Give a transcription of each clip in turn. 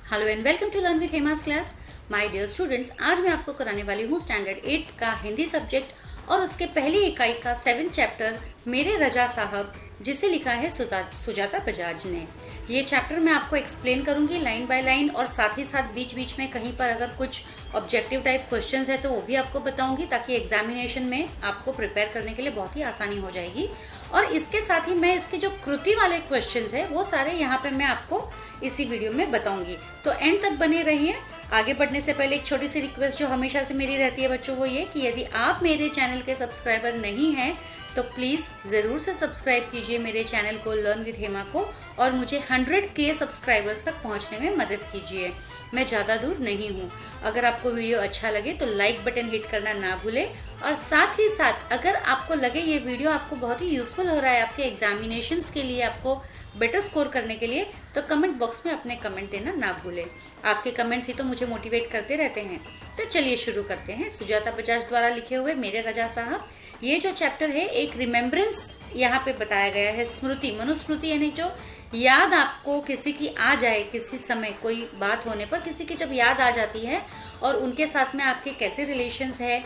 Hello and welcome to learn with Hema's class. My dear students, आज मैं आपको कराने वाली हूँ स्टैंडर्ड 8 का हिंदी सब्जेक्ट और उसके पहली इकाई का 7 चैप्टर मेरे रजा साहब, जिसे लिखा है सुजाता बजाज ने। ये चैप्टर मैं आपको एक्सप्लेन करूंगी लाइन बाय लाइन और साथ ही साथ बीच बीच में कहीं पर अगर कुछ ऑब्जेक्टिव टाइप क्वेश्चंस है तो वो भी आपको बताऊंगी, ताकि एग्जामिनेशन में आपको प्रिपेयर करने के लिए बहुत ही आसानी हो जाएगी। और इसके साथ ही मैं इसके जो कृति वाले क्वेश्चंस है वो सारे यहाँ पे मैं आपको इसी वीडियो में बताऊंगी, तो एंड तक बने रहिए। आगे बढ़ने से पहले एक छोटी सी रिक्वेस्ट जो हमेशा से मेरी रहती है बच्चों, वो ये कि यदि आप मेरे चैनल के सब्सक्राइबर नहीं हैं तो प्लीज़ ज़रूर से सब्सक्राइब कीजिए मेरे चैनल को लर्न विद हेमा को, और मुझे 100K सब्सक्राइबर्स तक पहुंचने में मदद कीजिए। मैं ज़्यादा दूर नहीं हूं। अगर आपको वीडियो अच्छा लगे तो लाइक बटन हिट करना ना भूलें, और साथ ही साथ अगर आपको लगे ये वीडियो आपको बहुत ही यूज़फुल हो रहा है आपके एग्जामिनेशंस के लिए, आपको बेटर स्कोर करने के लिए, तो कमेंट बॉक्स में अपने कमेंट देना ना भूलें। आपके कमेंट्स ही तो मुझे मोटिवेट करते रहते हैं। तो चलिए शुरू करते हैं। सुजाता बजाज द्वारा लिखे हुए मेरे रजा साहब, ये जो चैप्टर है एक रिमेम्बरेंस यहाँ पे बताया गया है, स्मृति, मनुस्मृति, यानी जो याद आपको किसी की आ जाए, किसी समय कोई बात होने पर किसी की जब याद आ जाती है और उनके साथ में आपके कैसे रिलेशंस है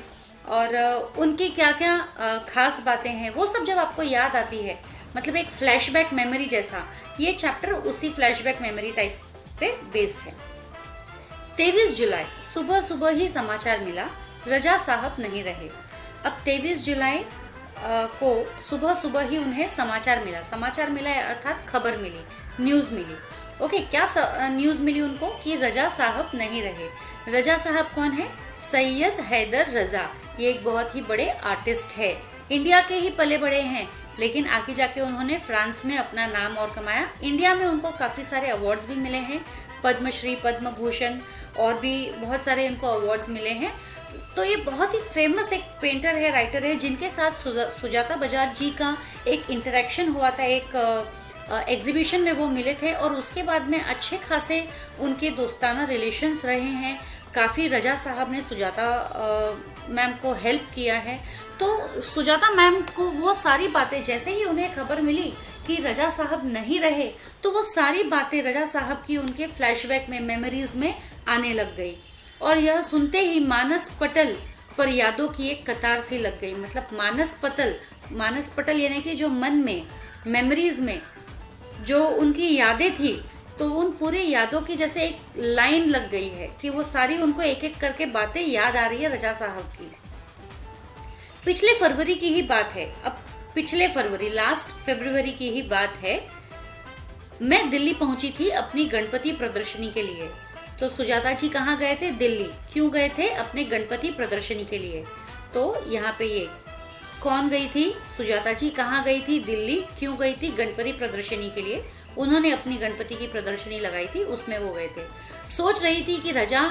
और उनकी क्या क्या खास बातें हैं, वो सब जब आपको याद आती है, मतलब एक फ्लैशबैक मेमोरी जैसा, ये चैप्टर उसी फ्लैशबैक मेमोरी टाइप पे बेस्ड है। 23 जुलाई सुबह सुबह ही समाचार मिला, रजा साहब नहीं रहे। अब 23 जुलाई को सुबह सुबह ही उन्हें समाचार मिला अर्थात खबर मिली, न्यूज़ मिली। ओके, क्या न्यूज़ मिली उनको कि रजा साहब नहीं रहे। रजा साहब कौन है? सैयद हैदर रजा। ये एक बहुत ही बड़े आर्टिस्ट है, इंडिया के ही पले बड़े हैं, लेकिन आगे जाके उन्होंने फ्रांस में अपना नाम और कमाया। इंडिया में उनको काफ़ी सारे अवार्ड्स भी मिले हैं, पद्मश्री, पद्म भूषण और भी बहुत सारे इनको अवार्ड्स मिले हैं। तो ये बहुत ही फेमस एक पेंटर है, राइटर है, जिनके साथ सुजाता बजाज जी का एक इंटरेक्शन हुआ था, एक एग्जीबिशन में वो मिले थे, और उसके बाद में अच्छे खासे उनके दोस्ताना रिलेशंस रहे हैं। काफ़ी रजा साहब ने सुजाता मैम को हेल्प किया है। तो सुजाता मैम को वो सारी बातें, जैसे ही उन्हें खबर मिली कि रजा साहब नहीं रहे, तो वो सारी बातें रजा साहब की उनके फ्लैशबैक में, मेमोरीज में आने लग गई। और यह सुनते ही मानस पटल पर यादों की एक कतार सी लग गई। मतलब मानस पटल यानी कि जो मन में, मेमोरीज में जो उनकी यादें थी, तो उन पूरी यादों की जैसे एक लाइन लग गई है कि वो सारी उनको एक एक करके बातें याद आ रही है रजा साहब की। पिछले फरवरी की ही बात है। अब पिछले फरवरी, लास्ट फरवरी की ही बात है। मैं दिल्ली पहुंची थी अपनी गणपति प्रदर्शनी के लिए। तो सुजाता जी कहाँ गए थे? दिल्ली। क्यों गए थे? अपने गणपति प्रदर्शनी के लिए। तो यहाँ पे ये कौन गई थी? सुजाता जी कहाँ गई थी? दिल्ली। क्यों गई थी? गणपति प्रदर्शनी के लिए। उन्होंने अपनी गणपति की प्रदर्शनी लगाई थी, उसमें वो गए थे। सोच रही थी कि रजा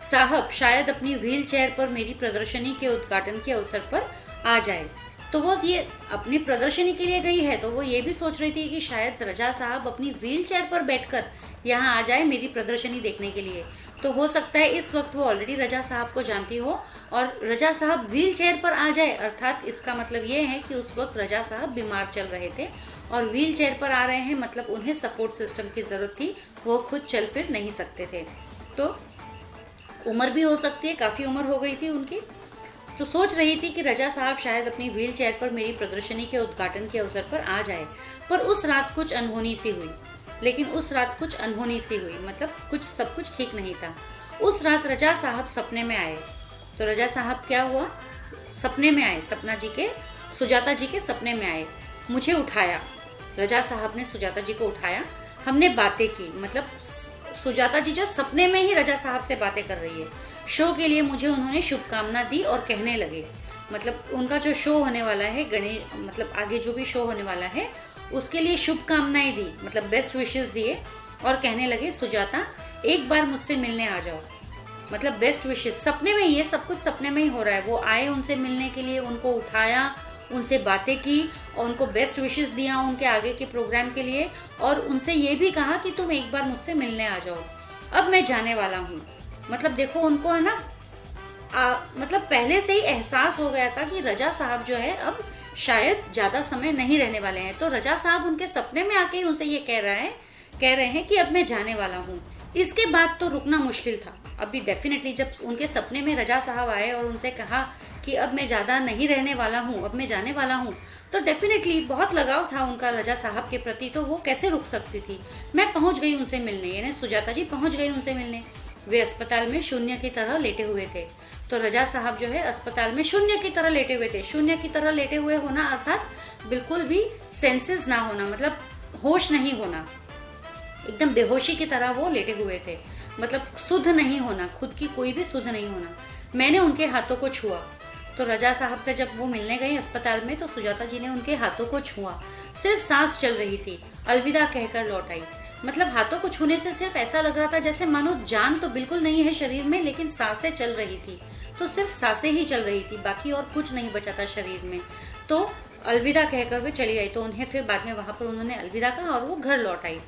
साहब शायद अपनी व्हील चेयर पर मेरी प्रदर्शनी के उद्घाटन के अवसर पर आ जाए। तो वो ये अपनी प्रदर्शनी के लिए गई है, तो वो ये भी सोच रही थी कि शायद रजा साहब अपनी व्हील चेयर पर बैठकर यहाँ आ जाए मेरी प्रदर्शनी देखने के लिए। तो हो सकता है इस वक्त वो ऑलरेडी रजा साहब को जानती हो और रजा साहब व्हील चेयर पर आ जाए, अर्थात इसका मतलब ये है कि उस वक्त रजा साहब बीमार चल रहे थे और व्हील चेयर पर आ रहे हैं, मतलब उन्हें सपोर्ट सिस्टम की ज़रूरत थी, वो खुद चल फिर नहीं सकते थे। तो उम्र भी हो सकती है, काफ़ी उम्र हो गई थी उनकी। तो सोच रही थी कि रजा साहब शायद अपनी व्हील चेयर पर मेरी प्रदर्शनी के उद्घाटन के अवसर पर आ जाए। पर उस रात कुछ अनहोनी सी हुई। मतलब सब कुछ ठीक नहीं था। उस रात रजा साहब सपने में आए। तो रजा साहब क्या हुआ? सपने में आए, सुजाता जी के सपने में आए। मुझे उठाया, रजा साहब ने सुजाता जी को उठाया, हमने बातें की। मतलब सुजाता जी जो सपने में ही रजा साहब से बातें कर रही है। शो के लिए मुझे उन्होंने शुभकामना दी और कहने लगे, मतलब उनका जो शो होने वाला है, मतलब आगे जो भी शो होने वाला है उसके लिए शुभकामनाएं दी, मतलब बेस्ट विशेस दिए, और कहने लगे सुजाता एक बार मुझसे मिलने आ जाओ। मतलब बेस्ट विशेस सपने में, ये सब कुछ सपने में ही हो रहा है। वो आए उनसे मिलने के लिए, उनको उठाया, उनसे बातें की और उनको बेस्ट विशेस दिया उनके आगे के प्रोग्राम के लिए, और उनसे ये भी कहा कि तुम एक बार मुझसे मिलने आ जाओ, अब मैं जाने वाला हूँ। मतलब देखो, उनको है ना मतलब पहले से ही एहसास हो गया था कि रजा साहब जो है अब शायद ज़्यादा समय नहीं रहने वाले हैं। तो रजा साहब उनके सपने में आके ही उनसे ये कह रहे हैं कि अब मैं जाने वाला हूँ। इसके बाद तो रुकना मुश्किल था। अभी डेफिनेटली जब उनके सपने में रजा साहब आए और उनसे कहा कि अब मैं ज़्यादा नहीं रहने वाला हूँ, अब मैं जाने वाला हूँ, तो डेफिनेटली बहुत लगाव था उनका रजा साहब के प्रति, तो वो कैसे रुक सकती थी। मैं पहुँच गई उनसे मिलने, यानी सुजाता जी पहुँच गई उनसे मिलने। वे अस्पताल में शून्य की तरह लेटे हुए थे। तो रजा साहब जो है अस्पताल में शून्य की तरह लेटे हुए थे। शून्य की तरह लेटे हुए होना अर्थात बिल्कुल भी सेंसेस ना होना, मतलब होश नहीं होना, एकदम बेहोशी की तरह वो लेटे हुए थे, मतलब सुध नहीं होना, खुद की कोई भी सुध नहीं होना। मैंने उनके हाथों को छुआ। तो रजा साहब से जब वो मिलने गए अस्पताल में तो सुजाता जी ने उनके हाथों को छुआ। सिर्फ सांस चल रही थी, अलविदा कहकर लौट आई। मतलब हाथों को छूने से सिर्फ ऐसा लग रहा था जैसे मानो जान तो बिल्कुल नहीं है शरीर में, लेकिन सांसें चल रही थी। तो सिर्फ सांसें ही चल रही थी, बाकी और कुछ नहीं बचा था शरीर में। तो अलविदा कहकर वे चली आई। तो उन्हें फिर बाद में वहां पर उन्होंने अलविदा कहा और वो घर लौट आई।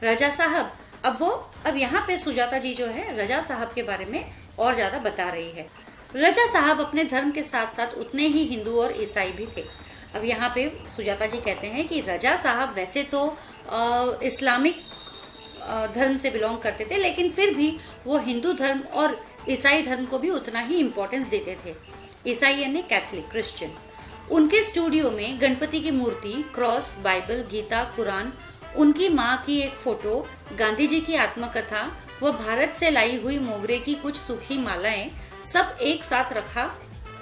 रजा साहब अब यहाँ पे सुजाता जी जो है रजा साहब के बारे में और ज्यादा बता रही है। रजा साहब अपने धर्म के साथ साथ उतने ही हिंदू और ईसाई भी थे। अब यहाँ पे सुजाता जी कहते हैं कि रजा साहब वैसे तो इस्लामिक धर्म से बिलोंग करते थे, लेकिन फिर भी वो हिंदू धर्म और ईसाई धर्म को भी उतना ही इम्पोर्टेंस देते थे। ईसाई यानी कैथलिक, क्रिश्चियन। उनके स्टूडियो में गणपति की मूर्ति, क्रॉस, बाइबल, गीता, कुरान, उनकी माँ की एक फोटो, गांधी जी की आत्मकथा व भारत से लाई हुई मोगरे की कुछ सूखी मालाएं, सब एक साथ रखा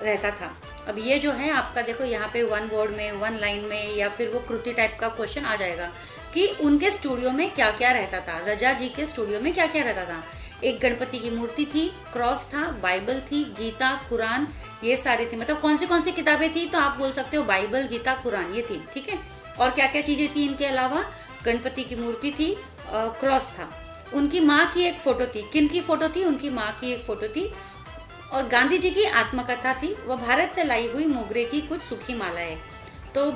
रहता था। अब ये जो है आपका देखो यहाँ पे वन वर्ड में, वन लाइन में या फिर वो कृति टाइप का क्वेश्चन आ जाएगा कि उनके स्टूडियो में क्या क्या रहता था। रजा जी के स्टूडियो में क्या क्या रहता था? एक गणपति की मूर्ति थी, क्रॉस था, बाइबल थी, गीता, कुरान, ये सारी थी। मतलब कौन सी किताबें थी? तो आप बोल सकते हो बाइबल, गीता, कुरान, ये थी। ठीक है। और क्या क्या चीजें थी इनके अलावा? गणपति की मूर्ति थी, क्रॉस था, उनकी माँ की एक फोटो थी। किन की फोटो थी? उनकी माँ की एक फोटो थी। और गांधी जी की आत्मकथा थी, वह भारत से लाई हुई मोगरे की कुछ सूखी मालाएं। तो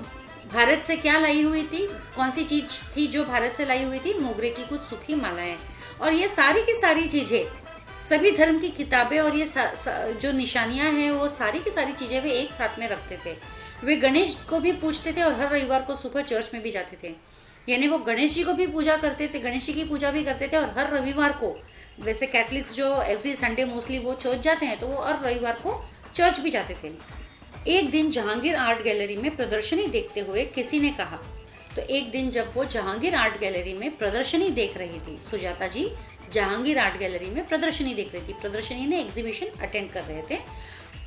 भारत से क्या लाई हुई थी? कौन सी चीज थी जो भारत से लाई हुई थी? मोगरे की कुछ सूखी मालाएं। और ये सारी की सारी चीजें, सभी धर्म की किताबें और ये जो निशानियां हैं, वो सारी की सारी चीजें वे एक साथ में रखते थे। वे गणेश को भी पूजते थे और हर रविवार को सुबह चर्च में भी जाते थे। यानी वो गणेश जी को भी पूजा करते थे, गणेश जी की पूजा भी करते थे। और हर रविवार को, वैसे कैथलिक्स जो एवरी संडे मोस्टली वो चर्च जाते हैं, तो वो हर रविवार को चर्च भी जाते थे। एक दिन जहांगीर आर्ट गैलरी में प्रदर्शनी देखते हुए किसी ने कहा, तो एक दिन जब वो जहांगीर आर्ट गैलरी में प्रदर्शनी देख रही थी, सुजाता जी जहांगीर आर्ट गैलरी में प्रदर्शनी देख रही थी, प्रदर्शनी ने एग्जीबिशन अटेंड कर रहे थे,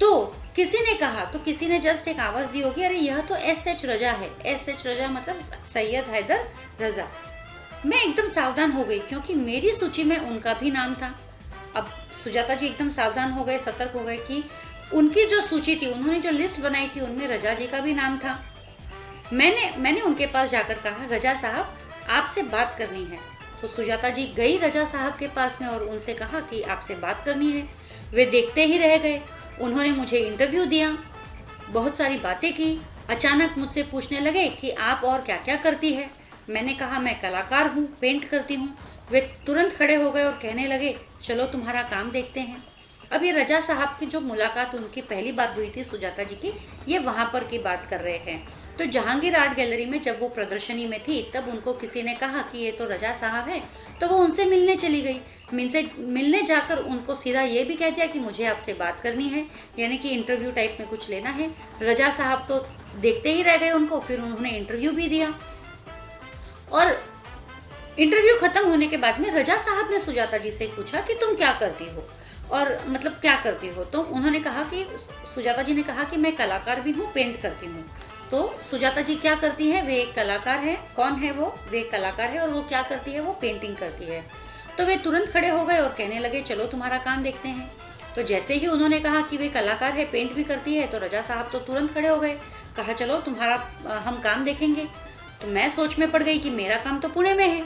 तो किसी ने कहा, तो किसी ने जस्ट एक आवाज दी होगी, अरे यह तो एस.एच. रजा है। एस.एच. रजा मतलब सैयद हैदर रजा। मैं एकदम सावधान हो गई क्योंकि मेरी सूची में उनका भी नाम था। अब सुजाता जी एकदम सावधान हो गए, सतर्क हो गए कि उनकी जो सूची थी, उन्होंने जो लिस्ट बनाई थी, उनमें रजा जी का भी नाम था। मैंने उनके पास जाकर कहा, रजा साहब आपसे बात करनी है। तो सुजाता जी गई रजा साहब के पास में और उनसे कहा कि आपसे बात करनी है। वे देखते ही रह गए। उन्होंने मुझे इंटरव्यू दिया, बहुत सारी बातें की। अचानक मुझसे पूछने लगे कि आप और क्या क्या करती है। मैंने कहा मैं कलाकार हूँ, पेंट करती हूँ। वे तुरंत खड़े हो गए और कहने लगे, चलो तुम्हारा काम देखते हैं। अब ये रजा साहब की जो मुलाकात उनकी पहली बार हुई थी सुजाता जी की, ये वहाँ पर की बात कर रहे हैं। तो जहांगीर आर्ट गैलरी में जब वो प्रदर्शनी में थी, तब उनको किसी ने कहा कि ये तो रजा साहब है, तो वो उनसे मिलने चली गई। मिलने जाकर उनको सीधा ये भी कह दिया कि मुझे आपसे बात करनी है, यानी कि इंटरव्यू टाइप में कुछ लेना है। रजा साहब तो देखते ही रह गए उनको, फिर उन्होंने इंटरव्यू भी दिया। और इंटरव्यू खत्म होने के बाद में रजा साहब ने सुजाता जी से पूछा कि तुम क्या करती हो, और मतलब क्या करती हो? तो उन्होंने कहा कि, सुजाता जी ने कहा कि मैं कलाकार भी हूँ, पेंट करती हूँ। तो सुजाता जी क्या करती है? वे एक कलाकार है। कौन है वो? वे एक कलाकार है। और वो क्या करती है? वो पेंटिंग करती है। तो वे तुरंत खड़े हो गए और कहने लगे, चलो तुम्हारा काम देखते हैं। तो जैसे ही उन्होंने कहा कि वे कलाकार है, पेंट भी करती है, तो रजा साहब तो तुरंत खड़े हो गए, कहा चलो तुम्हारा हम काम देखेंगे। तो मैं सोच में पड़ गई कि मेरा काम तो पुणे में है।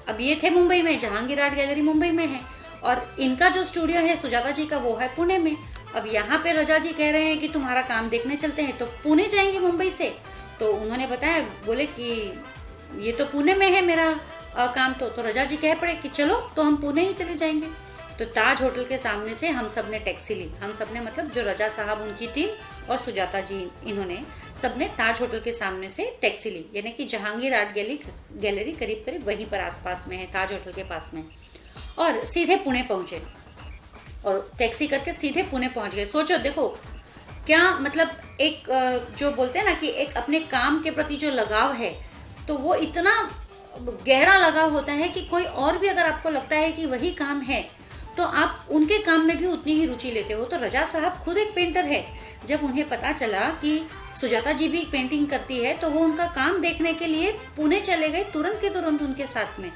अब ये थे मुंबई में, जहांगीर आर्ट गैलरी मुंबई में है, और इनका जो स्टूडियो है सुजाता जी का, वो है पुणे में। अब यहाँ पे रजा जी कह रहे हैं कि तुम्हारा काम देखने चलते हैं, तो पुणे जाएंगे मुंबई से। तो उन्होंने बताया, बोले कि ये तो पुणे में है मेरा काम। तो रजा जी कह पड़े कि चलो तो हम पुणे ही चले जाएंगे। तो ताज होटल के सामने से हम सब ने टैक्सी ली। हम सब ने मतलब जो रजा साहब, उनकी टीम और सुजाता जी, इन्होंने सबने ताज होटल के सामने से टैक्सी ली, यानी कि जहांगीर आर्ट गैलरी करीब करीब वहीं पर आसपास में है, ताज होटल के पास में। और सीधे पुणे पहुंचे और टैक्सी करके सीधे पुणे पहुंच गए। सोचो, देखो क्या मतलब एक जो बोलते हैं ना कि एक अपने काम के प्रति जो लगाव है, तो वो इतना गहरा लगाव होता है कि कोई और भी अगर आपको लगता है कि वही काम है तो आप उनके काम में भी उतनी ही रुचि लेते हो। तो रजा साहब खुद एक पेंटर है। जब उन्हें पता चला कि सुजाता जी भी पेंटिंग करती है तो वो उनका काम देखने के लिए पुणे चले गए, तुरंत के तुरंत उनके साथ में।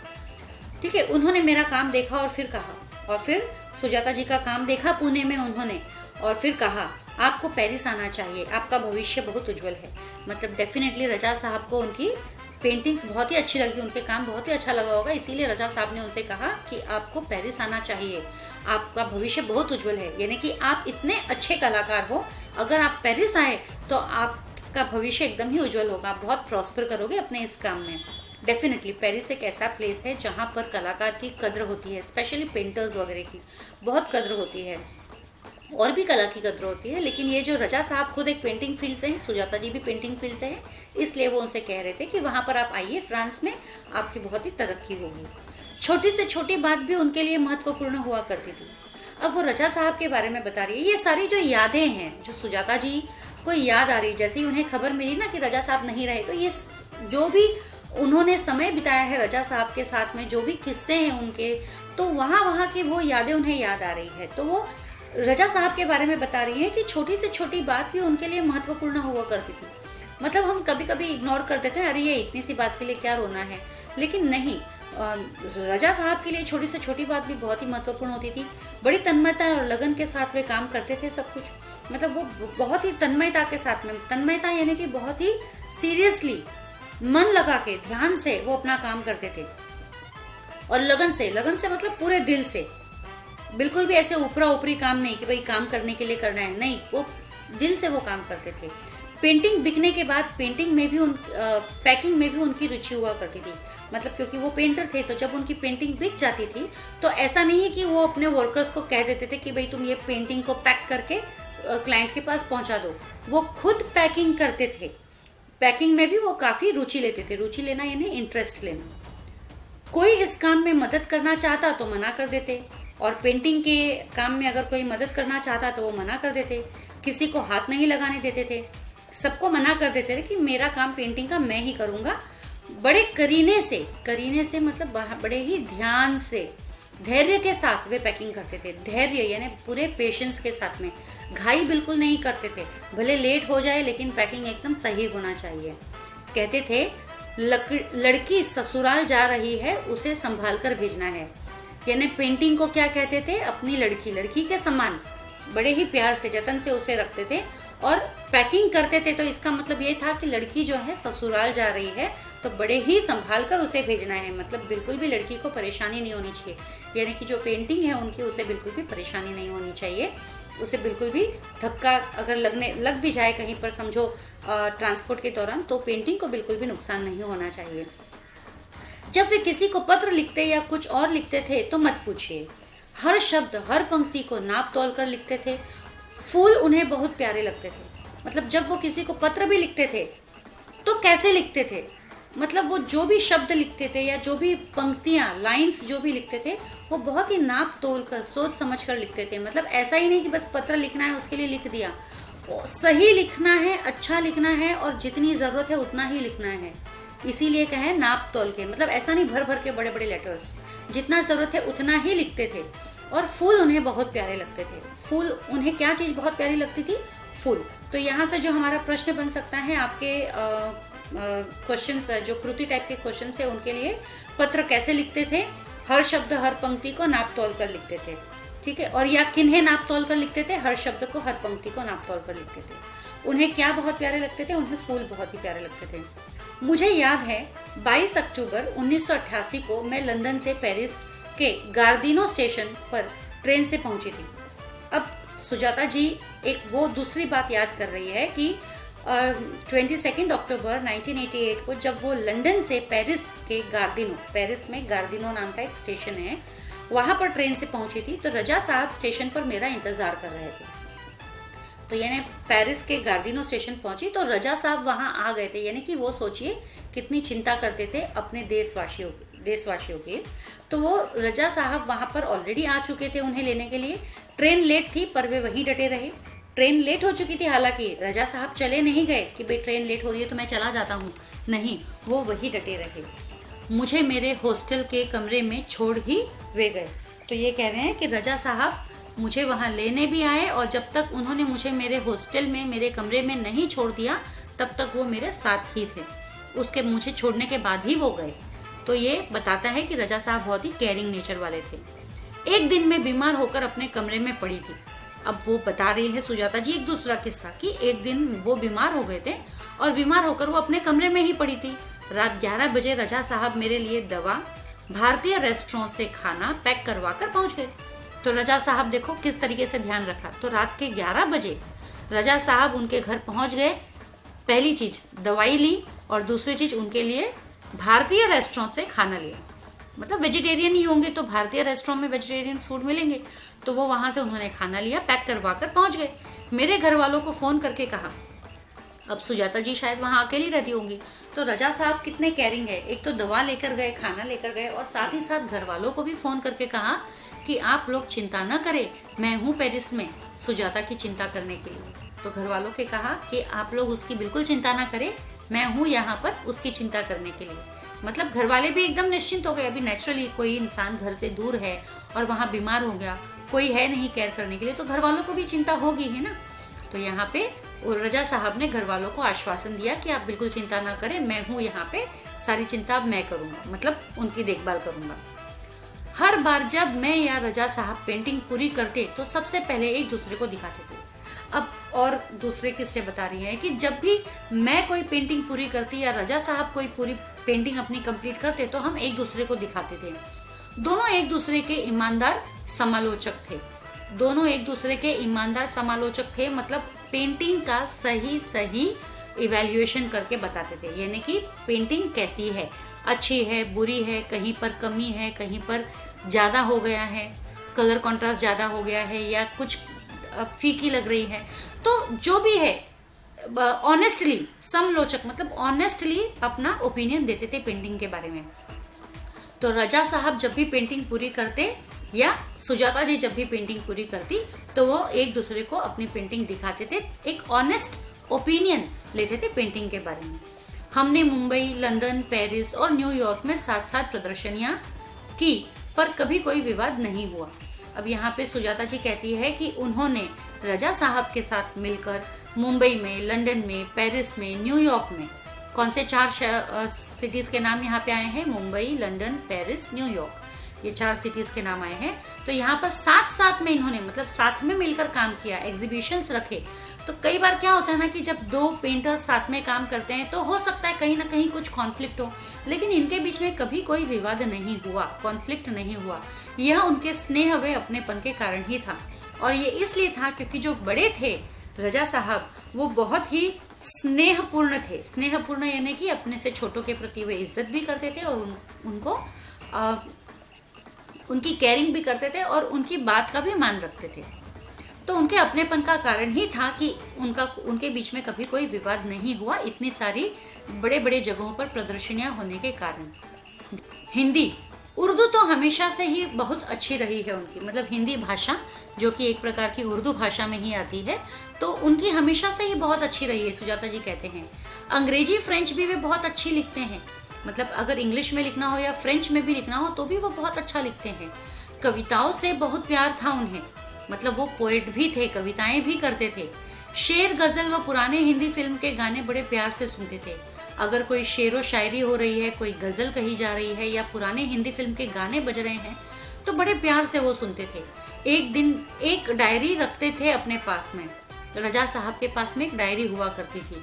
ठीक है, उन्होंने मेरा काम देखा और फिर कहा, और फिर सुजाता जी का काम देखा पुणे में उन्होंने, और फिर कहा आपको पेरिस आना चाहिए, आपका भविष्य बहुत उज्जवल है। मतलब डेफिनेटली रजा साहब को उनकी पेंटिंग्स बहुत ही अच्छी लगी, उनके काम बहुत ही अच्छा लगा होगा, इसीलिए रजा साहब ने उनसे कहा कि आपको पेरिस आना चाहिए, आपका भविष्य बहुत उज्जवल है। यानी कि आप इतने अच्छे कलाकार हो, अगर आप पेरिस आए तो आपका भविष्य एकदम ही उज्जवल होगा, बहुत प्रॉस्पर करोगे अपने इस काम में। डेफिनेटली पेरिस एक ऐसा प्लेस है जहाँ पर कलाकार की कद्र होती है, स्पेशली पेंटर्स वगैरह की बहुत कद्र होती है, और भी कला की कद्र होती है। लेकिन ये जो रजा साहब खुद एक पेंटिंग फील्ड से हैं, सुजाता जी भी पेंटिंग फील्ड से हैं, इसलिए वो उनसे कह रहे थे कि वहाँ पर आप आइए फ्रांस में, आपकी बहुत ही तरक्की होगी। छोटी से छोटी बात भी उनके लिए महत्वपूर्ण हुआ करती थी। अब वो रजा साहब के बारे में बता रही है। ये सारी जो यादें हैं जो सुजाता जी को याद आ रही, जैसे ही उन्हें खबर मिली ना कि रजा साहब नहीं रहे, तो ये जो भी उन्होंने समय बिताया है रजा साहब के साथ में, जो भी किस्से हैं उनके, तो वहाँ की वो यादें उन्हें याद आ रही है। तो वो रजा साहब के बारे में बता रही है कि छोटी से छोटी बात भी उनके लिए महत्वपूर्ण हुआ करती थी। मतलब हम कभी कभी इग्नोर कर देते हैं, अरे ये इतनी सी बात के लिए क्या रोना है, लेकिन नहीं, रजा साहब के लिए छोटी से छोटी बात भी बहुत ही महत्वपूर्ण होती थी। बड़ी तन्मयता और लगन के साथ वे काम करते थे सब कुछ। मतलब वो बहुत ही तन्मयता के साथ में, तन्मयता यानी कि बहुत ही सीरियसली मन लगा के ध्यान से वो अपना काम करते थे, और लगन से मतलब पूरे दिल से, बिल्कुल भी ऐसे ऊपरा ऊपरी काम नहीं कि भाई काम करने के लिए करना है, नहीं, वो दिल से वो काम करते थे। पेंटिंग बिकने के बाद पेंटिंग में भी पैकिंग में भी उनकी रुचि हुआ करती थी। मतलब क्योंकि वो पेंटर थे, तो जब उनकी पेंटिंग बिक जाती थी तो ऐसा नहीं है कि वो अपने वर्कर्स को कह देते थे कि भाई तुम ये पेंटिंग को पैक करके क्लाइंट के पास पहुंचा दो। वो खुद पैकिंग करते थे। पैकिंग में भी वो काफ़ी रुचि लेते थे। रुचि लेना यानी इंटरेस्ट लेना। कोई इस काम में मदद करना चाहता तो मना कर देते, और पेंटिंग के काम में अगर कोई मदद करना चाहता तो वो मना कर देते। किसी को हाथ नहीं लगाने देते थे, सबको मना कर देते थे कि मेरा काम पेंटिंग का मैं ही करूँगा। बड़े करीने से मतलब बड़े ही ध्यान से, धैर्य के साथ वे पैकिंग करते थे। धैर्य यानी पूरे पेशेंस के साथ में, घाई बिल्कुल नहीं करते थे। भले लेट हो जाए लेकिन पैकिंग एकदम सही होना चाहिए। कहते थे लड़की ससुराल जा रही है, उसे संभाल कर भेजना है। यानी पेंटिंग को क्या कहते थे, अपनी लड़की के समान बड़े ही प्यार से जतन से उसे रखते थे और पैकिंग करते थे। तो इसका मतलब ये था कि लड़की जो है ससुराल जा रही है तो बड़े ही संभाल कर उसे भेजना है। मतलब बिल्कुल भी लड़की को परेशानी नहीं होनी चाहिए, यानी कि जो पेंटिंग है उनकी, उसे बिल्कुल भी परेशानी नहीं होनी चाहिए। उसे बिल्कुल भी धक्का अगर लग भी जाए कहीं पर, समझो ट्रांसपोर्ट के दौरान, तो पेंटिंग को बिल्कुल भी नुकसान नहीं होना चाहिए। जब वे किसी को पत्र लिखते या कुछ और लिखते थे तो मत पूछिए, हर शब्द हर पंक्ति को नाप तोल कर लिखते थे। फूल उन्हें बहुत प्यारे लगते थे। मतलब जब वो किसी को पत्र भी लिखते थे तो कैसे लिखते थे, मतलब वो जो भी शब्द लिखते थे या जो भी पंक्तियाँ, लाइंस जो भी लिखते थे, वो बहुत ही नाप तोल कर, सोच समझ कर लिखते थे। मतलब ऐसा ही नहीं कि बस पत्र लिखना है उसके लिए लिख दिया। सही लिखना है, अच्छा लिखना है, और जितनी ज़रूरत है उतना ही लिखना है। इसीलिए कहे नाप तोल के, मतलब ऐसा नहीं भर भर के बड़े बड़े लेटर्स, जितना ज़रूरत है उतना ही लिखते थे। और फूल उन्हें बहुत प्यारे लगते थे। फूल उन्हें क्या चीज़ बहुत प्यारी लगती थी, फूल। तो यहाँ से जो हमारा प्रश्न बन सकता है, आपके क्वेश्चंस जो कृति टाइप के क्वेश्चन है उनके लिए, पत्र कैसे लिखते थे, हर शब्द हर पंक्ति को नाप तोल कर लिखते थे, ठीक है। और या किन्हें नाप तोल कर लिखते थे, हर शब्द को हर पंक्ति को नाप तोल कर लिखते थे। उन्हें क्या बहुत प्यारे लगते थे, उन्हें फूल बहुत ही प्यारे लगते थे। मुझे याद है 22 अक्टूबर 1988 को मैं लंदन से पेरिस के गार्दिनो स्टेशन पर ट्रेन से पहुंची थी। अब सुजाता जी एक वो दूसरी बात याद कर रही है कि 22 अक्टूबर 1988 को जब वो लंदन से पेरिस के गार्दिनो, पेरिस में गार्दिनो नाम का एक स्टेशन है, वहाँ पर ट्रेन से पहुंची थी, तो रजा साहब स्टेशन पर मेरा इंतज़ार कर रहे थे। तो यानी पेरिस के गार्दिनो स्टेशन पहुंची तो रजा साहब वहाँ आ गए थे। यानी कि वो सोचिए कितनी चिंता करते थे अपने देशवासियों के। तो वो रजा साहब वहाँ पर ऑलरेडी आ चुके थे उन्हें लेने के लिए। ट्रेन लेट थी पर वे वहीं डटे रहे। ट्रेन लेट हो चुकी थी, हालांकि रजा साहब चले नहीं गए कि भाई ट्रेन लेट हो रही है तो मैं चला जाता हूँ, नहीं, वो वहीं डटे रहे। मुझे मेरे हॉस्टल के कमरे में छोड़ ही वे गए। तो ये कह रहे हैं कि रजा साहब मुझे वहाँ लेने भी आए और जब तक उन्होंने मुझे मेरे हॉस्टल में मेरे कमरे में नहीं छोड़ दिया तब तक वो मेरे साथ ही थे। उसके मुझे छोड़ने के बाद ही वो गए। तो ये बताता है कि रजा साहब बहुत ही केयरिंग नेचर वाले थे। एक दिन मैं बीमार होकर अपने कमरे में पड़ी थी। अब वो बता रही है सुजाता जी एक दूसरा किस्सा कि एक दिन वो बीमार हो गए थे और बीमार होकर वो अपने कमरे में ही पड़ी थी। रात 11 बजे रजा साहब मेरे लिए दवा, भारतीय रेस्टोरेंट से खाना पैक करवा कर पहुंच गए। तो रजा साहब देखो किस तरीके से ध्यान रखा। तो रात के 11 बजे रजा साहब उनके घर पहुंच गए। पहली चीज दवाई ली और दूसरी चीज उनके लिए भारतीय रेस्टोरेंट से खाना लिया। मतलब वेजिटेरियन ही होंगे तो भारतीय रेस्टोरेंट में वेजिटेरियन फूड मिलेंगे, तो वो वहां से उन्होंने खाना लिया, पैक करवा कर पहुंच गए। मेरे घर वालों को फोन करके कहा, अब सुजाता जी शायद वहां अकेली रहती होंगी, तो रजा साहब कितने केयरिंग है, एक तो दवा लेकर गए, खाना लेकर गए और साथ ही साथ घर वालों को भी फोन करके कहा कि आप लोग चिंता न करें, मैं हूँ पेरिस में सुजाता की चिंता करने के लिए। तो घर वालों के कहा कि आप लोग उसकी बिल्कुल चिंता ना करें, मैं हूँ यहाँ पर उसकी चिंता करने के लिए। मतलब घर वाले भी एकदम निश्चिंत हो गए। अभी नेचुरली कोई इंसान घर से दूर है और वहाँ बीमार हो गया, कोई है नहीं केयर करने के लिए, तो घर वालों को भी चिंता होगी ही ना। तो यहाँ पे रजा साहब ने घर वालों को आश्वासन दिया कि आप बिल्कुल चिंता ना करें, मैं हूँ यहाँ पे, सारी चिंता अब मैं करूँगा, मतलब उनकी देखभाल करूँगा। हर बार जब मैं या रजा साहब पेंटिंग पूरी करते तो सबसे पहले एक दूसरे को दिखाते थे। अब और दूसरे किस्से बता रही है कि जब भी मैं कोई पेंटिंग पूरी करती या रजा साहब कोई पूरी पेंटिंग अपनी कंप्लीट करते तो हम एक दूसरे को दिखाते थे। दोनों एक दूसरे के ईमानदार समालोचक थे। दोनों एक दूसरे के ईमानदार समालोचक थे, मतलब पेंटिंग का सही इवैल्यूएशन करके बताते थे, यानी कि पेंटिंग कैसी है, अच्छी है, बुरी है, कहीं पर कमी है, कहीं पर ज़्यादा हो गया है, कलर कॉन्ट्रास्ट ज़्यादा हो गया है या कुछ फीकी लग रही है। तो जो भी है ऑनेस्टली समालोचक, मतलब ऑनेस्टली अपना ओपिनियन देते थे पेंटिंग के बारे में। तो रजा साहब जब भी पेंटिंग पूरी करते या सुजाता जी जब भी पेंटिंग पूरी करती तो वो एक दूसरे को अपनी पेंटिंग दिखाते थे, एक ऑनेस्ट ओपिनियन लेते थे पेंटिंग के बारे में। हमने मुंबई, लंदन, पेरिस और न्यूयॉर्क में साथ साथ प्रदर्शनियां की पर कभी कोई विवाद नहीं हुआ। अब यहाँ पे सुजाता जी कहती है कि उन्होंने रजा साहब के साथ मिलकर मुंबई में, लंदन में, पेरिस में, न्यूयॉर्क में, कौन से 4 सिटीज के नाम यहाँ पे आए हैं, मुंबई, लंदन, पेरिस, न्यूयॉर्क, ये 4 सिटीज के नाम आए हैं। तो यहाँ पर साथ में इन्होंने मतलब साथ में मिलकर काम किया, एग्जीबिशंस रखे। तो कई बार क्या होता है ना कि जब 2 पेंटर्स साथ में काम करते हैं तो हो सकता है कहीं ना कहीं कुछ कॉन्फ्लिक्ट हो, लेकिन इनके बीच में कभी कोई विवाद नहीं हुआ, कॉन्फ्लिक्ट नहीं हुआ। यह उनके स्नेह व अपनेपन के कारण ही था। और ये इसलिए था क्योंकि जो बड़े थे रजा साहब वो बहुत ही स्नेहपूर्ण थे। स्नेहपूर्ण यानी कि अपने से छोटों के प्रति वे इज्जत भी करते थे और उनको उनकी केयरिंग भी करते थे और उनकी बात का भी मान रखते थे। तो उनके अपनेपन का कारण ही था कि उनके बीच में कभी कोई विवाद नहीं हुआ, इतनी सारी बड़े बड़े जगहों पर प्रदर्शनियां होने के कारण। हिंदी, उर्दू तो हमेशा से ही बहुत अच्छी रही है उनकी, मतलब हिंदी भाषा जो कि एक प्रकार की उर्दू भाषा में ही आती है, तो उनकी हमेशा से ही बहुत अच्छी रही है, सुजाता जी कहते हैं। अंग्रेजी, फ्रेंच भी वे बहुत अच्छी लिखते हैं, मतलब अगर इंग्लिश में लिखना हो या फ्रेंच में भी लिखना हो तो भी वो बहुत अच्छा लिखते हैं। कविताओं से बहुत प्यार था उन्हें, मतलब वो पोएट भी थे, कविताएं भी करते थे। शेर, गजल व पुराने हिंदी फिल्म के गाने बड़े प्यार से सुनते थे। अगर कोई शेर व शायरी हो रही है, कोई गजल कही जा रही है या पुराने हिंदी फिल्म के गाने बज रहे हैं तो बड़े प्यार से वो सुनते थे। एक दिन एक डायरी रखते थे अपने पास में, रजा साहब के पास में एक डायरी हुआ करती थी,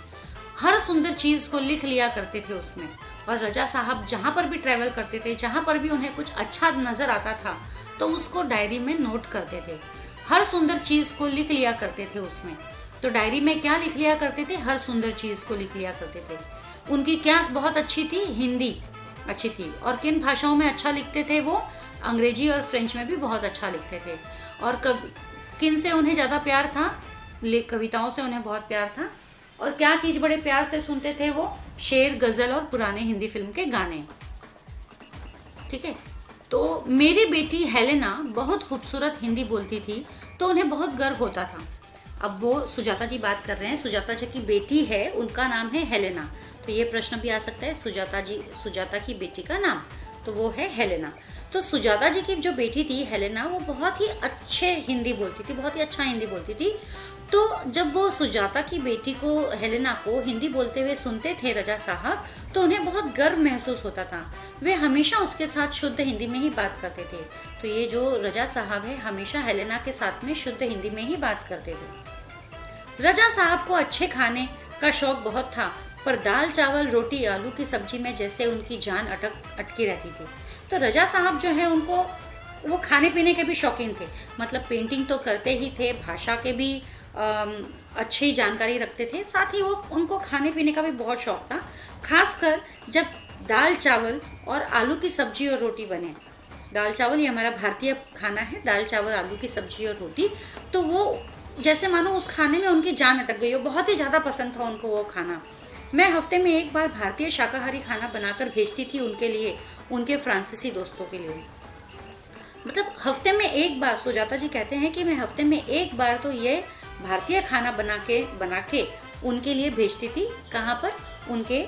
हर सुंदर चीज को लिख लिया करते थे उसमें। और रजा साहब जहाँ पर भी ट्रैवल करते थे, जहाँ पर भी उन्हें कुछ अच्छा नजर आता था तो उसको डायरी में नोट करते थे, हर सुंदर चीज को लिख लिया करते थे उसमें। तो डायरी में क्या लिख लिया करते थे, हर सुंदर चीज को लिख लिया करते थे। उनकी क्या बहुत अच्छी थी, हिंदी अच्छी थी। और किन भाषाओं में अच्छा लिखते थे वो, अंग्रेजी और फ्रेंच में भी बहुत अच्छा लिखते थे। और किन से उन्हें ज्यादा प्यार था, कविताओं से उन्हें बहुत प्यार था। और क्या चीज बड़े प्यार से सुनते थे वो, शेर, गजल और पुराने हिंदी फिल्म के गाने। ठीक है। तो मेरी बेटी हेलेना बहुत खूबसूरत हिंदी बोलती थी, तो उन्हें बहुत गर्व होता था। अब वो सुजाता जी बात कर रहे हैं, सुजाता जी की बेटी है, उनका नाम है हेलेना। तो ये प्रश्न भी आ सकता है, सुजाता की बेटी का नाम, तो वो है हेलेना। तो सुजाता जी की जो बेटी थी हेलेना, वो बहुत ही अच्छे हिंदी बोलती थी, बहुत ही अच्छा हिंदी बोलती थी। तो जब वो सुजाता की बेटी को, हेलेना को हिंदी बोलते हुए सुनते थे रजा साहब, तो उन्हें बहुत गर्व महसूस होता था। वे हमेशा उसके साथ शुद्ध हिंदी में ही बात करते थे। तो ये जो रजा साहब है, हमेशा हेलेना के साथ में शुद्ध हिंदी में ही बात करते थे। रजा साहब को अच्छे खाने का शौक बहुत था, पर दाल चावल रोटी आलू की सब्जी में जैसे उनकी जान अटकी रहती थी। तो रजा साहब जो है, उनको वो खाने पीने के भी शौकीन थे। मतलब पेंटिंग तो करते ही थे, भाषा के भी अच्छी जानकारी रखते थे, साथ ही वो उनको खाने पीने का भी बहुत शौक था। खासकर जब दाल चावल और आलू की सब्जी और रोटी बने। दाल चावल ये हमारा भारतीय खाना है, दाल चावल आलू की सब्जी और रोटी। तो वो जैसे मानो उस खाने में उनकी जान अटक गई हो, बहुत ही ज़्यादा पसंद था उनको वो खाना। मैं हफ्ते में एक बार भारतीय शाकाहारी खाना बनाकर भेजती थी उनके लिए, उनके फ्रांसीसी दोस्तों के लिए। मतलब हफ्ते में एक बार, सुजाता जी कहते हैं कि मैं हफ्ते में एक बार तो ये भारतीय खाना बना के उनके लिए भेजती थी। कहाँ पर? उनके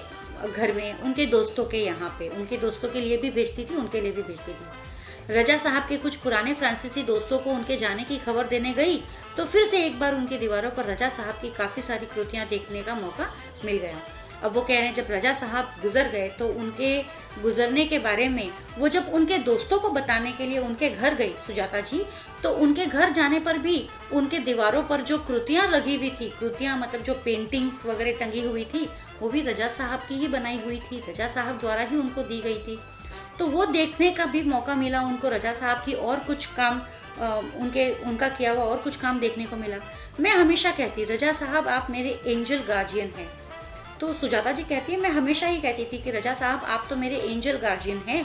घर में, उनके दोस्तों के यहाँ पे, उनके दोस्तों के लिए भी भेजती थी, उनके लिए भी भेजती थी। रजा साहब के कुछ पुराने फ्रांसीसी दोस्तों को उनके जाने की खबर देने गई, तो फिर से एक बार उनकी दीवारों पर रजा साहब की काफ़ी सारी कृतियाँ देखने का मौका मिल गया। अब वो कह रहे हैं, जब रजा साहब गुजर गए तो उनके गुजरने के बारे में वो जब उनके दोस्तों को बताने के लिए उनके घर गई सुजाता जी, तो उनके घर जाने पर भी उनके दीवारों पर जो कृतियाँ लगी हुई थी, कृतियाँ मतलब जो पेंटिंग्स वगैरह टंगी हुई थी, वो भी रजा साहब की ही बनाई हुई थी, रजा साहब द्वारा ही उनको दी गई थी। तो वो देखने का भी मौका मिला उनको, रजा साहब की और कुछ काम उनका किया हुआ और कुछ काम देखने को मिला। मैं हमेशा कहती, रजा साहब आप मेरे एंजल गार्जियन हैं। तो सुजाता जी कहती है, मैं हमेशा ही कहती थी कि रजा साहब आप तो मेरे एंजल गार्जियन हैं।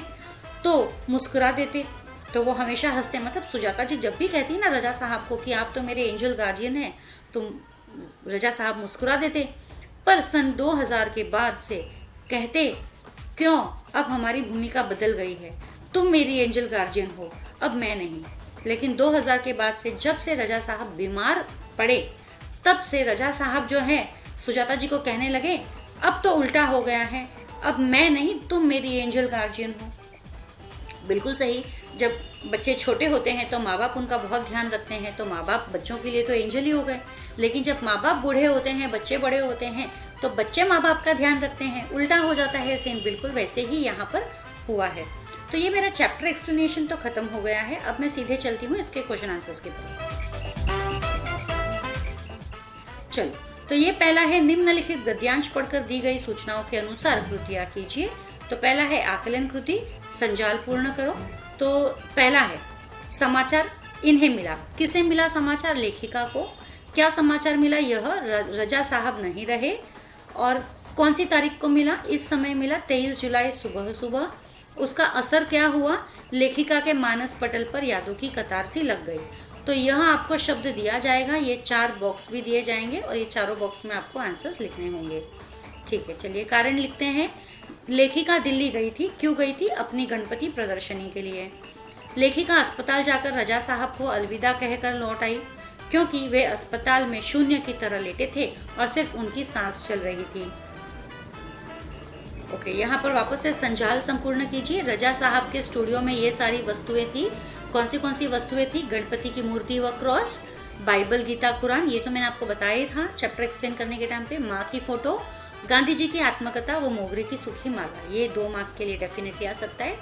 तो मुस्कुरा देते, तो वो हमेशा हंसते। मतलब सुजाता जी जब भी कहती ना रजा साहब को कि आप तो मेरे एंजल गार्जियन हैं, तो रजा साहब मुस्कुरा देते। पर सन 2000 के बाद से कहते, क्यों अब हमारी भूमिका बदल गई है, तुम मेरी एंजल गार्जियन हो, अब मैं नहीं। लेकिन 2000 के बाद से, जब से रजा साहब बीमार पड़े, तब से रजा साहब जो है सुजाता जी को कहने लगे, अब तो उल्टा हो गया है, अब मैं नहीं तुम मेरी एंजल गार्जियन हो। बिल्कुल सही। जब बच्चे छोटे होते हैं तो माँ बाप उनका बहुत ध्यान रखते हैं, तो माँ बाप बच्चों के लिए तो एंजल ही हो गए। लेकिन जब माँ बाप बूढ़े होते हैं, बच्चे बड़े होते हैं, तो बच्चे माँ बाप का ध्यान रखते हैं, उल्टा हो जाता है सीन। बिल्कुल वैसे ही यहाँ पर हुआ है। तो ये मेरा चैप्टर एक्सप्लेनेशन तो खत्म हो गया है। अब मैं सीधे चलती हूँ इसके क्वेश्चन आंसर्स की तरफ। चलो, तो ये पहला है, निम्नलिखित गद्यांश पढ़कर दी गई सूचनाओं के अनुसार कृतियाँ कीजिए। तो पहला है आकलन कृति, संजाल पूर्ण करो। तो पहला है समाचार इन्हें मिला। किसे मिला समाचार? लेखिका को। क्या समाचार मिला? यह रजा साहब नहीं रहे। और कौन सी तारीख को मिला? इस समय मिला 23 जुलाई सुबह सुबह। उसका असर क्या हुआ? लेखिका के मानस पटल पर यादों की कतार सी लग गई। तो यह आपको शब्द दिया जाएगा, ये 4 बॉक्स भी दिए जाएंगे और ये चारों बॉक्स में आपको आंसर्स लिखने होंगे। ठीक है, चलिए कारण लिखते हैं। लेखिका दिल्ली गई थी। क्यों गई थी? अपनी गणपति प्रदर्शनी के लिए। लेखिका अस्पताल जाकर रजा साहब को अलविदा कहकर लौट आई, क्योंकि वे अस्पताल में शून्य की तरह लेटे थे और सिर्फ उनकी सांस चल रही थी। ओके, यहाँ पर वापस से संजाल संपूर्ण कीजिए। रजा साहब के स्टूडियो में ये सारी वस्तुएं थी। कौन सी वस्तुएं थी? गणपति की मूर्ति व क्रॉस, बाइबल, गीता, कुरान, ये तो मैंने आपको बताया ही था चैप्टर एक्सप्लेन करने के टाइम पे। माँ की फोटो, गांधी जी की आत्मकथा, वो मोगरे की सूखी माला। ये 2 मार्क के लिए डेफिनेटली आ सकता है।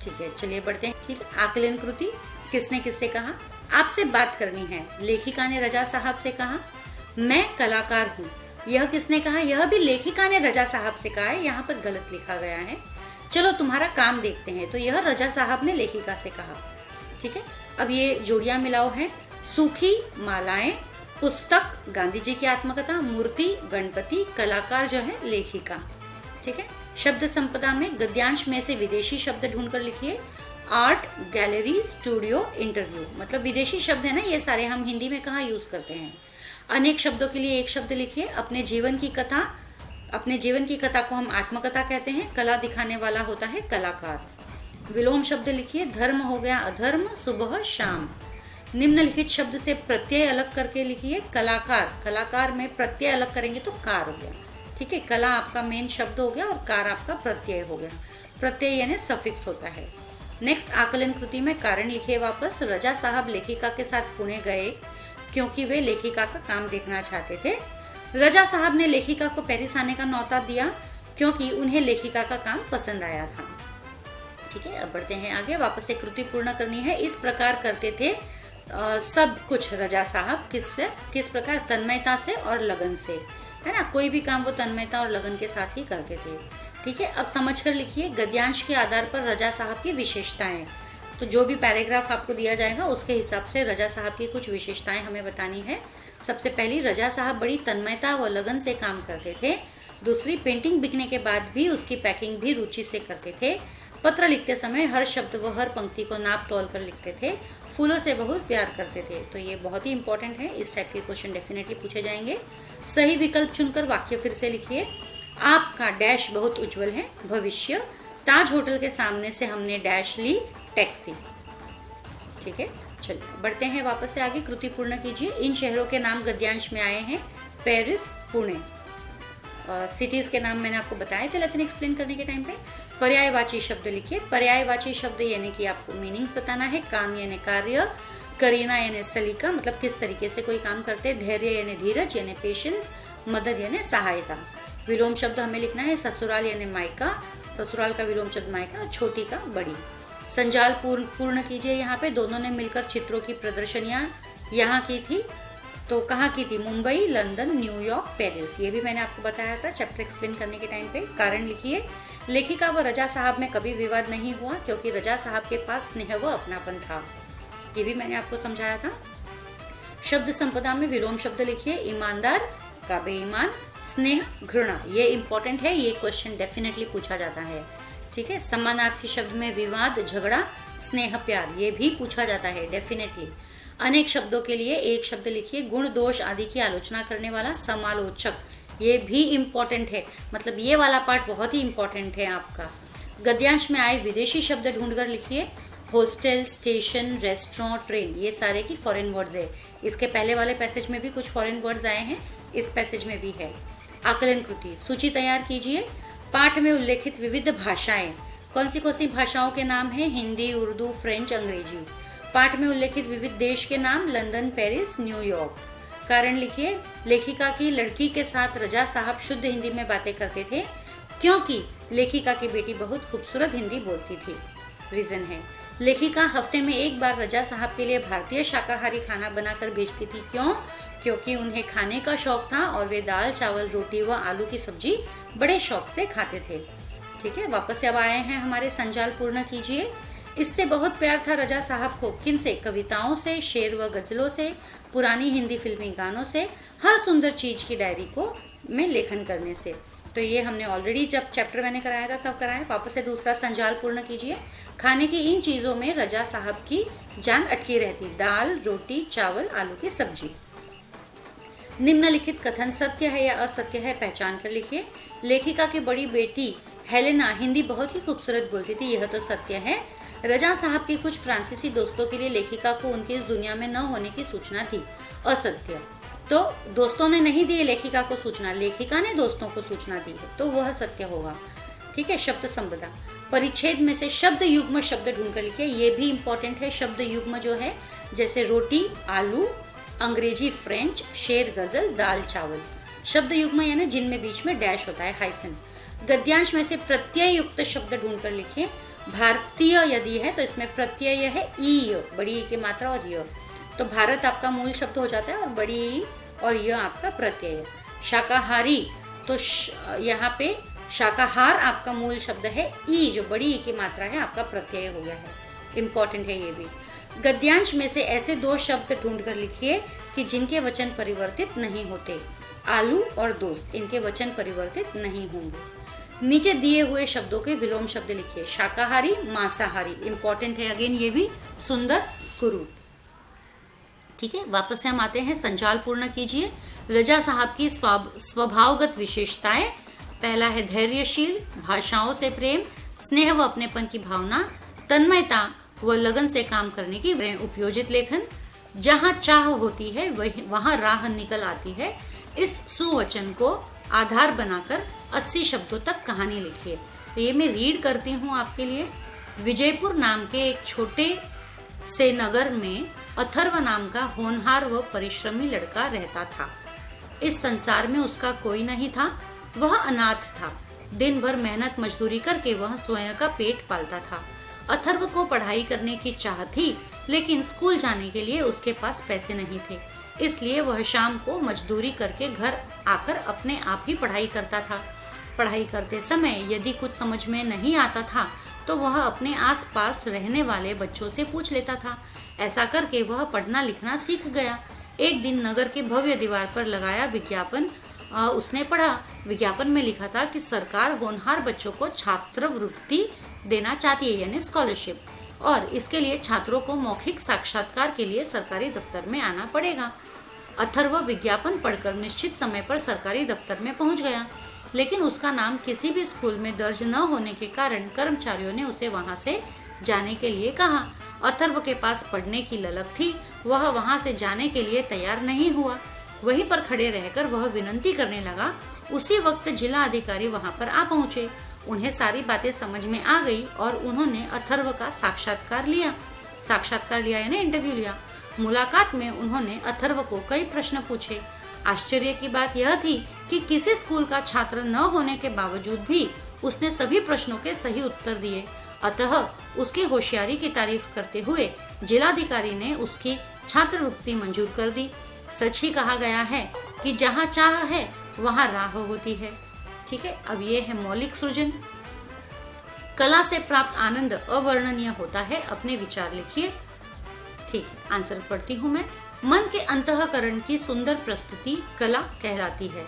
ठीक है, चलिए बढ़ते हैं। ठीक है, आकलन कृति, किसने किससे कहा? आपसे बात करनी है। लेखिका ने रजा साहब से कहा, मैं कलाकार हूँ। यह किसने कहा? यह भी लेखिका ने रजा साहब से कहा है, यहाँ पर गलत लिखा गया है। चलो तुम्हारा काम देखते हैं। तो यह रजा साहब ने लेखिका से कहा। ठीक है, अब ये जोड़ियां मिलाओ हैं। सूखी मालाएं, पुस्तक गांधी जी की आत्मकथा, मूर्ति गणपति, कलाकार जो है लेखिका। ठीक है, शब्द संपदा में गद्यांश में से विदेशी शब्द ढूंढकर लिखिए। आर्ट गैलरी, स्टूडियो, इंटरव्यू, मतलब विदेशी शब्द है ना ये सारे, हम हिंदी में कहाँ यूज करते हैं। अनेक शब्दों के लिए एक शब्द लिखिए। अपने जीवन की कथा को हम आत्मकथा कहते हैं। कला दिखाने वाला होता है कलाकार। विलोम शब्द लिखिए, धर्म हो गया अधर्म, सुबह शाम। निम्नलिखित शब्द से प्रत्यय अलग करके लिखिए, कलाकार, कलाकार में प्रत्यय अलग करेंगे तो कार हो गया। ठीक है, कला आपका मेन शब्द हो गया और कार आपका प्रत्यय हो गया। प्रत्यय यानी सफिक्स होता है। नेक्स्ट, आकलन कृति में कारण लिखिए वापस। रजा साहब लेखिका के साथ पुणे गए क्योंकि वे लेखिका का काम देखना चाहते थे। रजा साहब ने लेखिका को पेरिस आने का न्योता दिया क्योंकि उन्हें लेखिका का काम पसंद आया था। ठीक है, अब बढ़ते हैं आगे। वापस से कृति पूर्ण करनी है। इस प्रकार करते थे सब कुछ रजा साहब, किस प्रकार, तन्मयता से और लगन से, है ना। कोई भी काम वो तन्मयता और लगन के साथ ही करते थे। ठीक है, अब समझ कर लिखिए। गद्यांश के आधार पर रजा साहब की विशेषताएं, तो जो भी पैराग्राफ आपको दिया जाएगा उसके हिसाब से रजा साहब की कुछ विशेषताएं हमें बतानी है। सबसे पहली, रजा साहब बड़ी तन्मयता व लगन से काम करते थे। दूसरी, पेंटिंग बिकने के बाद भी उसकी पैकिंग भी रुचि से करते थे। पत्र लिखते समय हर शब्द व हर पंक्ति को नाप तोल कर लिखते थे। फूलों से बहुत प्यार करते थे। तो ये बहुत ही इंपॉर्टेंट है, इस टाइप के क्वेश्चन डेफिनेटली पूछे जाएंगे। सही विकल्प चुनकर वाक्य फिर से लिखिए। आपका डैश बहुत उज्जवल है, भविष्य। ताज होटल के सामने से हमने डैश ली, टैक्सी। ठीक है, चलिए बढ़ते हैं वापस से आगे। कृति पूर्ण कीजिए। इन शहरों के नाम गद्यांश में आए हैं, पेरिस, पुणे। सिटीज के नाम मैंने आपको बताए थे लेसन एक्सप्लेन करने के टाइम पे। पर्यायवाची शब्द लिखिए। पर्यायवाची शब्द यानी कि आपको मीनिंग्स बताना है। काम यानी कार्य, करीना यानी सलीका, मतलब किस तरीके से कोई काम करते हैं। धैर्य यानी धीरज यानी पेशेंस, मदद यानी सहायता। विलोम शब्द हमें लिखना है। ससुराल यानी मायका, ससुराल का विलोम शब्द मायका, छोटी का बड़ी। संजाल पूर्ण कीजिए। यहाँ पे दोनों ने मिलकर चित्रों की प्रदर्शनियां यहाँ की थी, तो कहाँ की थी, मुंबई, लंदन, न्यूयॉर्क, पेरिस। ये भी मैंने आपको बताया था चैप्टर एक्सप्लेन करने के टाइम पे। कारण लिखिए। लेखिका व रजा साहब में कभी विवाद नहीं हुआ क्योंकि रजा साहब के पास स्नेह व अपनापन था। ये भी मैंने आपको समझाया था। शब्द संपदा में विलोम शब्द लिखिए। ईमानदार का बेईमान, स्नेह, घृणा। ये इंपॉर्टेंट है, ये क्वेश्चन डेफिनेटली पूछा जाता है। ठीक है, समानार्थी शब्द में विवाद, झगड़ा, स्नेह, प्यार, ये भी पूछा जाता है डेफिनेटली। अनेक शब्दों के लिए एक शब्द लिखिए। गुण, दोष आदि की आलोचना करने वाला, समालोचक, ये भी इम्पोर्टेंट है, मतलब ये वाला पार्ट बहुत ही इम्पोर्टेंट है आपका। गद्यांश में आए विदेशी शब्द ढूंढकर लिखिए। हॉस्टल, स्टेशन, रेस्टोरेंट, ट्रेन, ये सारे की फॉरेन वर्ड्स है। इसके पहले वाले पैसेज में भी कुछ फॉरेन वर्ड्स आए हैं, इस पैसेज में भी है। आकलन कृति, सूची तैयार कीजिए। पाठ में उल्लेखित विविध भाषाएं, कौन सी भाषाओं के नाम है, हिंदी, उर्दू, फ्रेंच, अंग्रेजी। पाठ में उल्लेखित विविध देश के नाम, लंदन, पेरिस, न्यूयॉर्क। कारण लिखिए। लेखिका की लड़की के साथ रजा साहब शुद्ध हिंदी में बातें करते थे क्योंकि लेखिका की बेटी बहुत खूबसूरत हिंदी बोलती थी। रीजन है, लेखिका हफ्ते में एक बार रजा साहब के लिए भारतीय शाकाहारी खाना बनाकर भेजती थी। क्यों? क्योंकि उन्हें खाने का शौक था और वे दाल, चावल, रोटी व आलू की सब्जी बड़े शौक से खाते थे। ठीक है, वापस से अब आए हैं हमारे संजाल पूर्ण कीजिए। इससे बहुत प्यार था रजा साहब को, किन से, कविताओं से, शेर व गजलों से, पुरानी हिंदी फिल्मी गानों से, हर सुंदर चीज की डायरी को में लेखन करने से। तो ये हमने ऑलरेडी जब चैप्टर मैंने कराया था तब कराया। वापस से दूसरा संजाल पूर्ण कीजिए। खाने की इन चीजों में रजा साहब की जान अटकी रहती, दाल, रोटी, चावल, आलू की सब्जी। निम्नलिखित कथन सत्य है या असत्य है, पहचान कर लिखिए। लेखिका की बड़ी बेटी हेलेना हिंदी बहुत ही खूबसूरत बोलती थी, यह तो सत्य है। रजा साहब की कुछ फ्रांसीसी दोस्तों के लिए लेखिका को उनके इस दुनिया में न होने की सूचना थी, असत्य। तो दोस्तों ने नहीं दी लेखिका को सूचना, लेखिका ने दोस्तों को सूचना दी है, तो वह सत्य होगा। ठीक है, शब्द संपदा, परिच्छेद में से शब्द युग्म शब्द ढूंढ कर लिखिए। ये भी इंपॉर्टेंट है। शब्द युग्म जो है, जैसे रोटी, आलू, अंग्रेजी, फ्रेंच, शेर, गजल, दाल, चावल। शब्द युग्म यानी जिनमें बीच में डैश होता है, हाइफन। गद्यांश में से प्रत्यय युक्त शब्द ढूंढ कर लिखिए। भारतीय यदि है तो इसमें प्रत्यय है ई, बड़ी ई की मात्रा और य, तो भारत आपका मूल शब्द हो जाता है और बड़ी ई और य आपका प्रत्यय। शाकाहारी, तो यहाँ पे शाकाहार आपका मूल शब्द है, ई जो बड़ी ई की मात्रा है आपका प्रत्यय हो गया है, इंपॉर्टेंट है ये भी। गद्यांश में से ऐसे दो शब्द ढूंढ कर लिखिए कि जिनके वचन परिवर्तित नहीं होते। आलू और दोस्त, इनके वचन परिवर्तित नहीं होंगे। नीचे दिए हुए शब्दों के विलोम शब्द लिखिए। शाकाहारी, मांसाहारी, इंपॉर्टेंट है अगेन ये भी। सुंदर, कुरूप। ठीक है, वापस से हम आते हैं। संजाल पूर्ण कीजिए। रजा साहब की स्वभावगत विशेषताएं, पहला है धैर्यशील, भाषाओं से प्रेम, स्नेह व अपनेपन की भावना, तन्मयता व लगन से काम करने की उपयोजित लेखन। जहाँ चाह होती है वहाँ राह निकल आती है। इस सुवचन को आधार बनाकर 80 शब्दों तक कहानी लिखिए। तो ये मैं रीड करती हूँ आपके लिए। विजयपुर नाम के एक छोटे से नगर में अथर्व नाम का होनहार व परिश्रमी लड़का रहता था। इस संसार में उसका कोई नहीं था, वह अनाथ था। दिन भर मेहनत मजदूरी करके वह स्वयं का पेट पालता था। अथर्व को पढ़ाई करने की चाह थी, लेकिन स्कूल जाने के लिए उसके पास पैसे नहीं थे। इसलिए वह शाम को मजदूरी करके घर आकर अपने आप ही पढ़ाई करता था। पढ़ाई करते समय यदि कुछ समझ में नहीं आता था तो वह अपने आसपास रहने वाले बच्चों से पूछ लेता था। ऐसा करके वह पढ़ना लिखना सीख गया। एक दिन नगर के भव्य दीवार पर लगाया विज्ञापन उसने पढ़ा। विज्ञापन में लिखा था कि सरकार होनहार बच्चों को छात्रवृत्ति देना चाहती है, यानी स्कॉलरशिप, और इसके लिए छात्रों को मौखिक साक्षात्कार के लिए सरकारी दफ्तर में आना पड़ेगा। अथर्व विज्ञापन पढ़कर निश्चित समय पर सरकारी दफ्तर में पहुंच गया, लेकिन उसका नाम किसी भी स्कूल में दर्ज न होने के कारण कर्मचारियों ने उसे वहां से जाने के लिए कहा। अथर्व के पास पढ़ने की ललक थी, वह वहां से जाने के लिए तैयार नहीं हुआ। वहीं पर खड़े रहकर वह विनती करने लगा। उसी वक्त जिला अधिकारी वहां पर आ पहुंचे। उन्हें सारी बातें समझ में आ गई और उन्होंने अथर्व का साक्षात्कार लिया यानी इंटरव्यू लिया। मुलाकात में उन्होंने अथर्व को कई प्रश्न पूछे। आश्चर्य की बात यह थी कि किसी स्कूल का छात्र न होने के बावजूद भी उसने सभी प्रश्नों के सही उत्तर दिए। अतः उसकी होशियारी की तारीफ करते हुए जिलाधिकारी ने उसकी छात्रवृत्ति मंजूर कर दी। सच ही कहा गया है कि जहाँ चाह है वहाँ राह होती है। ठीक है, अब ये है मौलिक सृजन। कला से प्राप्त आनंद अवर्णनीय होता है, अपने विचार लिखिए। ठीक, आंसर पढ़ती हूँ मैं। मन के अंतःकरण की सुंदर प्रस्तुति कला कहलाती है।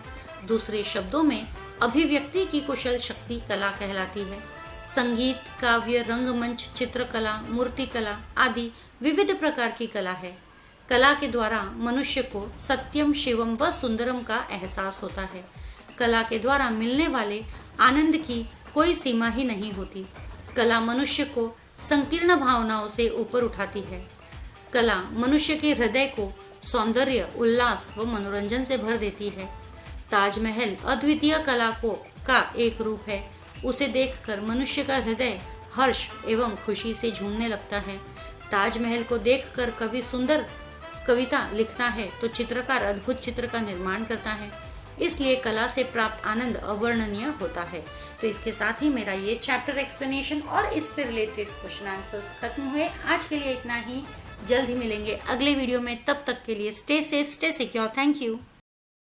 दूसरे शब्दों में अभिव्यक्ति की कुशल शक्ति कला कहलाती है। संगीत, काव्य, रंगमंच, चित्रकला, मूर्तिकला आदि विविध प्रकार की कला है। कला के द्वारा मनुष्य को सत्यम, शिवम व सुंदरम का एहसास होता है। कला के द्वारा मिलने वाले आनंद की कोई सीमा ही नहीं होती। कला मनुष्य को संकीर्ण भावनाओं से ऊपर उठाती है। कला मनुष्य के हृदय को सौंदर्य, उल्लास व मनोरंजन से भर देती है। ताजमहल अद्वितीय कला का एक रूप है। उसे देखकर मनुष्य का हृदय हर्ष एवं खुशी से झूमने लगता है। ताजमहल को देखकर कवि सुंदर कविता लिखता है तो चित्रकार अद्भुत चित्र का निर्माण करता है। इसलिए कला से प्राप्त आनंद अवर्णनीय होता है। तो इसके साथ ही मेरा ये चैप्टर एक्सप्लेनेशन और इससे रिलेटेड क्वेश्चन आंसर्स खत्म हुए। आज के लिए इतना ही। जल्द ही मिलेंगे अगले वीडियो में। तब तक के लिए stay safe, stay secure. Thank you.